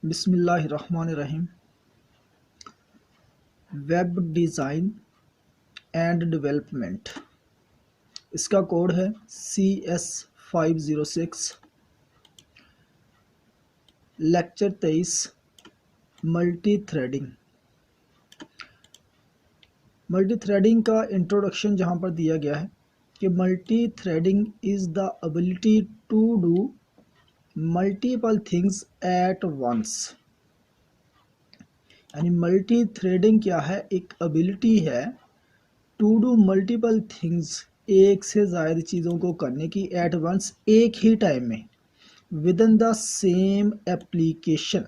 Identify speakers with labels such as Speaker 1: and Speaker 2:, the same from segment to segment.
Speaker 1: बिस्मिल्लाहिर्रहमानिर्रहीम। Web design and development, इसका code है CS506। Lecture 23 multi threading. Multi threading का इंट्रोडक्शन जहाँ पर दिया गया है कि multi threading is the ability to do multiple things at once. यानी मल्टी थ्रेडिंग क्या है? एक एबिलिटी है टू डू मल्टीपल थिंग्स, एक से ज़्यादा चीज़ों को करने की एट वंस, एक ही टाइम में, with in the same application,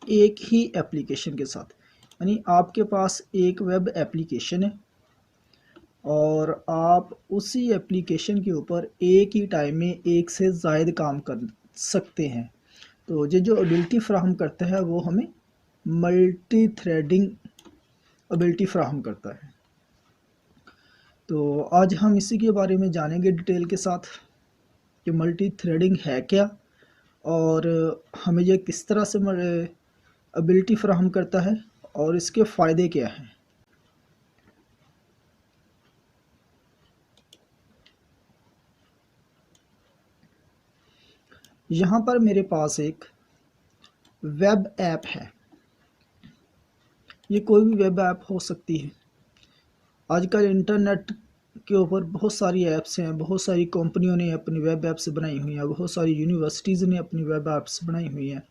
Speaker 1: एक ही एप्लीकेशन के साथ। यानी आपके पास एक वेब एप्लीकेशन है और आप उसी एप्लीकेशन के ऊपर एक ही टाइम में एक से ज़ायद काम कर सकते हैं। तो ये जो एबिलिटी फ्राहम करता है वो हमें मल्टी थ्रेडिंग एबिलिटी फ्राहम करता है। तो आज हम इसी के बारे में जानेंगे डिटेल के साथ कि मल्टी थ्रेडिंग है क्या और हमें यह किस तरह से एबिलिटी फ्राहम करता है और इसके फ़ायदे क्या हैं। यहाँ पर मेरे पास एक वेब ऐप है। ये कोई भी वेब ऐप हो सकती है। आजकल इंटरनेट के ऊपर बहुत सारी ऐप्स हैं, बहुत सारी कंपनियों ने अपनी वेब ऐप्स बनाई हुई हैं, बहुत सारी यूनिवर्सिटीज़ ने अपनी वेब ऐप्स बनाई हुई हैं।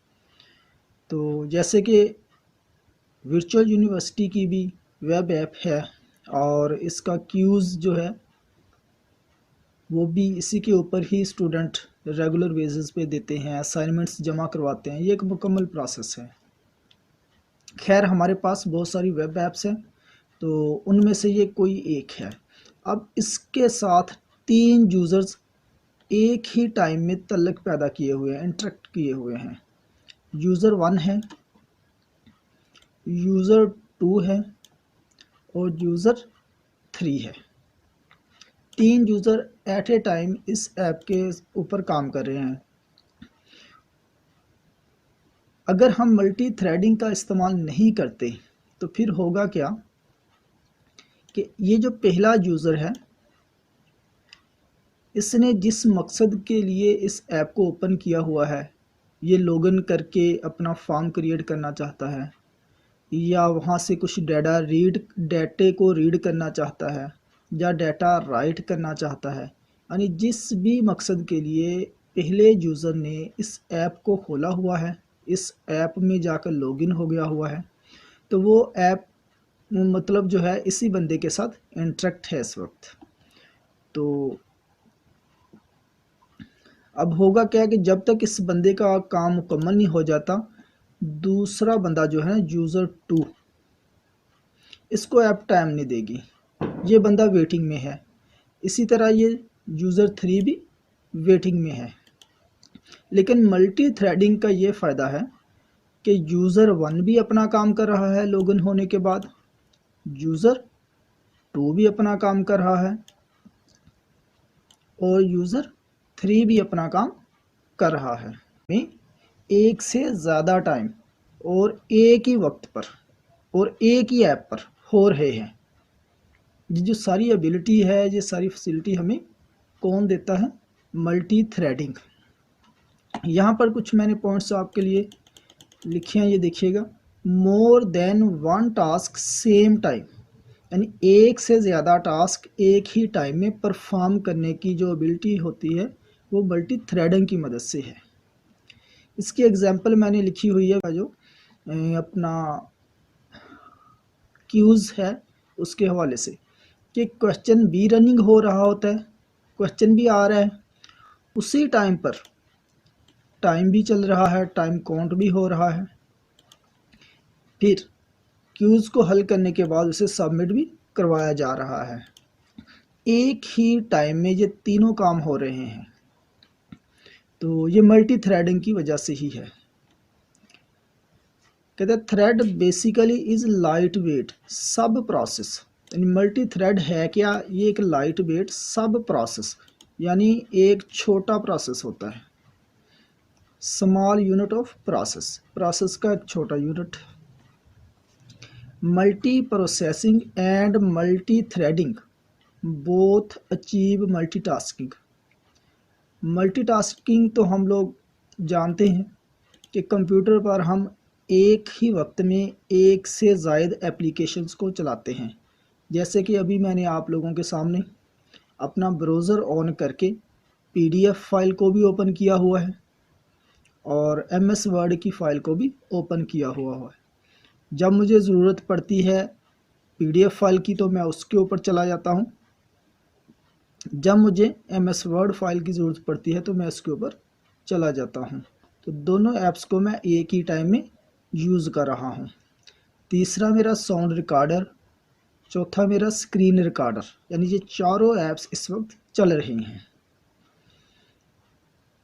Speaker 1: तो जैसे कि वर्चुअल यूनिवर्सिटी की भी वेब ऐप है और इसका क्यूज़ जो है वो भी इसी के ऊपर ही स्टूडेंट रेगुलर बेसिस पे देते हैं, असाइनमेंट्स जमा करवाते हैं। ये एक मुकम्मल प्रोसेस है। खैर, हमारे पास बहुत सारी वेब ऐप्स हैं, तो उनमें से ये कोई एक है। अब इसके साथ 3 यूज़र्स एक ही टाइम में तल्लक पैदा किए हुए हैं, इंटरेक्ट किए हुए हैं। यूज़र 1 है, यूज़र 2 है और यूज़र 3 है। 3 यूज़र एट ए टाइम इस ऐप के ऊपर काम कर रहे हैं। अगर हम मल्टी थ्रेडिंग का इस्तेमाल नहीं करते तो फिर होगा क्या कि ये जो पहला यूज़र है, इसने जिस मकसद के लिए इस ऐप को ओपन किया हुआ है, ये लॉगिन करके अपना फॉर्म क्रिएट करना चाहता है या वहाँ से कुछ डाटे को रीड करना चाहता है या डाटा राइट करना चाहता है। यानी जिस भी मकसद के लिए पहले यूज़र ने इस ऐप को खोला हुआ है, इस ऐप में जाकर लॉगिन हो गया हुआ है, तो वो ऐप मतलब जो है इसी बंदे के साथ इंटरेक्ट है इस वक्त। तो अब होगा क्या कि जब तक इस बंदे का काम मुकम्मल नहीं हो जाता, दूसरा बंदा जो है यूज़र 2, इसको ऐप टाइम नहीं देगी। ये बंदा वेटिंग में है। इसी तरह ये यूज़र 3 भी वेटिंग में है। लेकिन मल्टी थ्रेडिंग का ये फ़ायदा है कि यूज़र 1 भी अपना काम कर रहा है लॉगिन होने के बाद, यूज़र 2 भी अपना काम कर रहा है और यूज़र 3 भी अपना काम कर रहा है। में एक से ज़्यादा टाइम और एक ही वक्त पर और एक ही ऐप पर हो रहे हैं। ये जो सारी एबिलिटी है, ये सारी फैसिलिटी हमें कौन देता है? Multi threading. यहाँ पर कुछ मैंने पॉइंट्स आपके लिए लिखे हैं, ये देखिएगा। More than 1 task same time, यानी एक से ज़्यादा टास्क एक ही टाइम में परफॉर्म करने की जो एबिलिटी होती है वो मल्टी थ्रेडिंग की मदद से है। इसकी एग्जांपल मैंने लिखी हुई है, जो अपना क्यूज़ है उसके हवाले से, कि क्वेश्चन भी रनिंग हो रहा होता है, क्वेश्चन भी आ रहा है, उसी टाइम पर टाइम भी चल रहा है, टाइम काउंट भी हो रहा है, फिर क्यूज़ को हल करने के बाद उसे सबमिट भी करवाया जा रहा है। एक ही टाइम में ये तीनों काम हो रहे हैं। तो ये मल्टी थ्रेडिंग की वजह से ही है। कहते हैं thread basically is light weight सब प्रोसेस। यानी मल्टी थ्रेड है क्या? ये एक लाइट वेट सब प्रोसेस, यानी एक छोटा प्रोसेस होता है। Small unit of process, process का एक छोटा unit. Multi processing and multi threading both achieve multitasking. Multitasking तो हम लोग जानते हैं कि कंप्यूटर पर हम एक ही वक्त में एक से ज़ायद एप्लीकेशंस को चलाते हैं। जैसे कि अभी मैंने आप लोगों के सामने अपना ब्राउज़र ऑन करके पीडीएफ फाइल को भी ओपन किया हुआ है और एमएस वर्ड की फ़ाइल को भी ओपन किया हुआ है। जब मुझे ज़रूरत पड़ती है पीडीएफ फाइल की तो मैं उसके ऊपर चला जाता हूँ, जब मुझे एमएस वर्ड फाइल की ज़रूरत पड़ती है तो मैं उसके ऊपर चला जाता हूँ। तो दोनों ऐप्स को मैं एक ही टाइम में यूज़ कर रहा हूँ। तीसरा मेरा साउंड रिकॉर्डर, चौथा मेरा स्क्रीन रिकॉर्डर, यानी ये चारों ऐप्स इस वक्त चल रही हैं।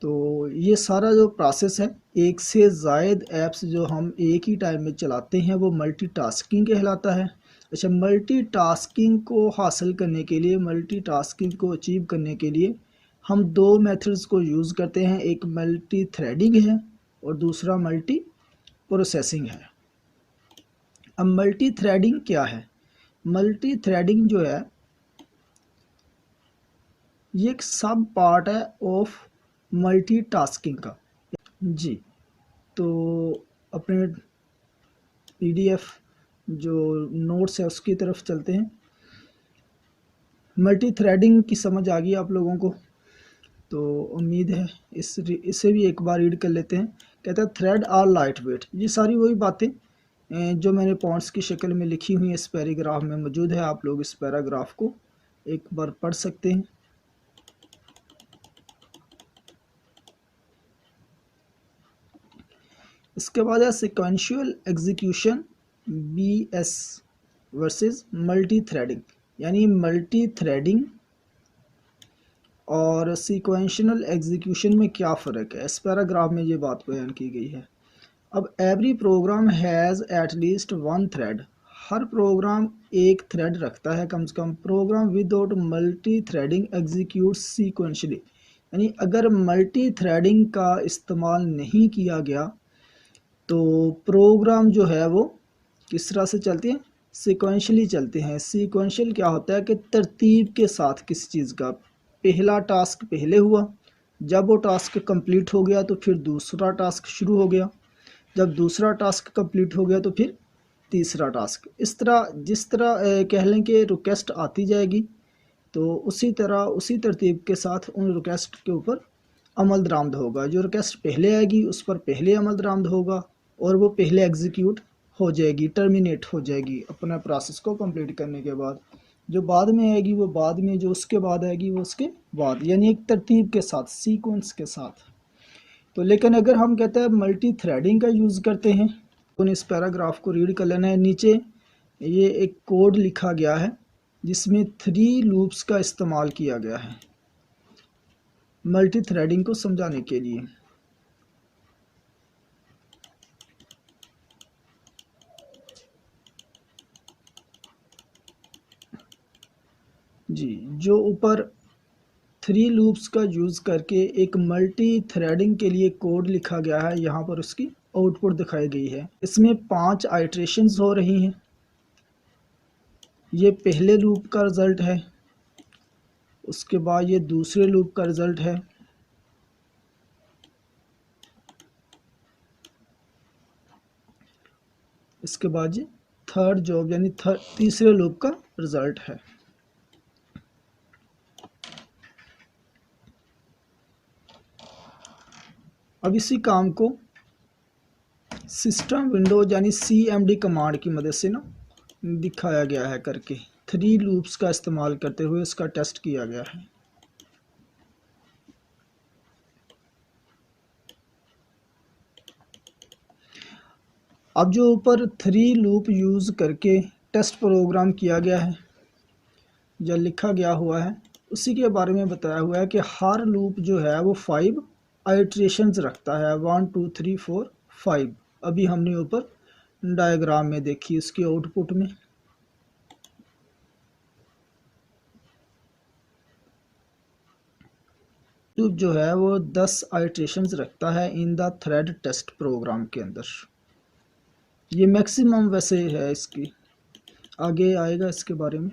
Speaker 1: तो ये सारा जो प्रोसेस है, एक से ज़ायद ऐप्स जो हम एक ही टाइम में चलाते हैं वो मल्टीटास्किंग कहलाता है। अच्छा, मल्टीटास्किंग को हासिल करने के लिए, मल्टीटास्किंग को अचीव करने के लिए हम दो मेथड्स को यूज़ करते हैं। एक मल्टी थ्रेडिंग है और दूसरा मल्टी प्रोसेसिंग है। अब मल्टी थ्रेडिंग क्या है? मल्टी थ्रेडिंग जो है ये एक सब पार्ट है ऑफ मल्टीटास्किंग का। जी, तो अपने पीडीएफ जो नोट्स है उसकी तरफ चलते हैं। मल्टी थ्रेडिंग की समझ आ गई आप लोगों को, तो उम्मीद है इसे भी एक बार रीड कर लेते हैं। कहता है थ्रेड आर लाइट वेट। ये सारी वही बातें जो मैंने पॉइंट्स की शक्ल में लिखी हुई इस पैराग्राफ में मौजूद है। आप लोग इस पैराग्राफ को एक बार पढ़ सकते हैं। इसके बाद है sequential execution BS versus multi threading, यानी मल्टी थ्रेडिंग और सीक्वेंशियल एग्जीक्यूशन में क्या फ़र्क है। इस पैराग्राफ में ये बात बयान की गई है। अब every program has at least one thread. हर प्रोग्राम एक थ्रेड रखता है कम से कम। Program without multi threading execute sequentially, यानी अगर मल्टी थ्रेडिंग का इस्तेमाल नहीं किया गया तो प्रोग्राम जो है वो किस तरह से चलते हैं? सीक्वेंशली चलते हैं। सीक्वेंशियल क्या होता है कि तरतीब के साथ किसी चीज़ का पहला टास्क पहले हुआ, जब वो टास्क कंप्लीट हो गया तो फिर दूसरा टास्क शुरू हो गया, जब दूसरा टास्क कंप्लीट हो गया तो फिर तीसरा टास्क। इस तरह जिस तरह कह लें कि रिक्वेस्ट आती जाएगी तो उसी तरह उसी तरतीब के साथ उन रिक्वेस्ट के ऊपर अमल दरामद होगा। जो रिक्वेस्ट पहले आएगी उस पर पहले अमल दरामद होगा और वो पहले एग्जीक्यूट हो जाएगी, टर्मिनेट हो जाएगी अपना प्रोसेस को कंप्लीट करने के बाद। जो बाद में आएगी वो बाद में, जो उसके बाद आएगी वो उसके बाद, यानी एक तरतीब के साथ, सीक्वेंस के साथ। तो लेकिन अगर हम कहते हैं मल्टी थ्रेडिंग का यूज़ करते हैं तो इस पैराग्राफ को रीड कर लेना है। नीचे ये एक कोड लिखा गया है जिसमें 3 लूप्स का इस्तेमाल किया गया है मल्टी थ्रेडिंग को समझाने के लिए। जी, जो ऊपर 3 लूप्स का यूज़ करके एक मल्टी थ्रेडिंग के लिए कोड लिखा गया है, यहाँ पर उसकी आउटपुट दिखाई गई है। इसमें 5 आइट्रेशंस हो रही हैं। ये पहले लूप का रिज़ल्ट है, उसके बाद ये दूसरे लूप का रिज़ल्ट है, इसके बाद ये थर्ड जॉब यानी तीसरे लूप का रिज़ल्ट है। अब इसी काम को सिस्टम विंडोज यानी CMD कमांड की मदद से ना दिखाया गया है करके। 3 लूप्स का इस्तेमाल करते हुए इसका टेस्ट किया गया है। अब जो ऊपर 3 लूप यूज़ करके टेस्ट प्रोग्राम किया गया है या लिखा गया हुआ है, उसी के बारे में बताया हुआ है कि हर लूप जो है वो 5 आइट्रेशंस रखता है, 1 2 3 4 5। अभी हमने ऊपर डायग्राम में देखी इसकी आउटपुट में। जो है वो 10 आइट्रेशंस रखता है in the thread test program के अंदर। ये मैक्सिमम वैसे है इसकी, आगे आएगा इसके बारे में।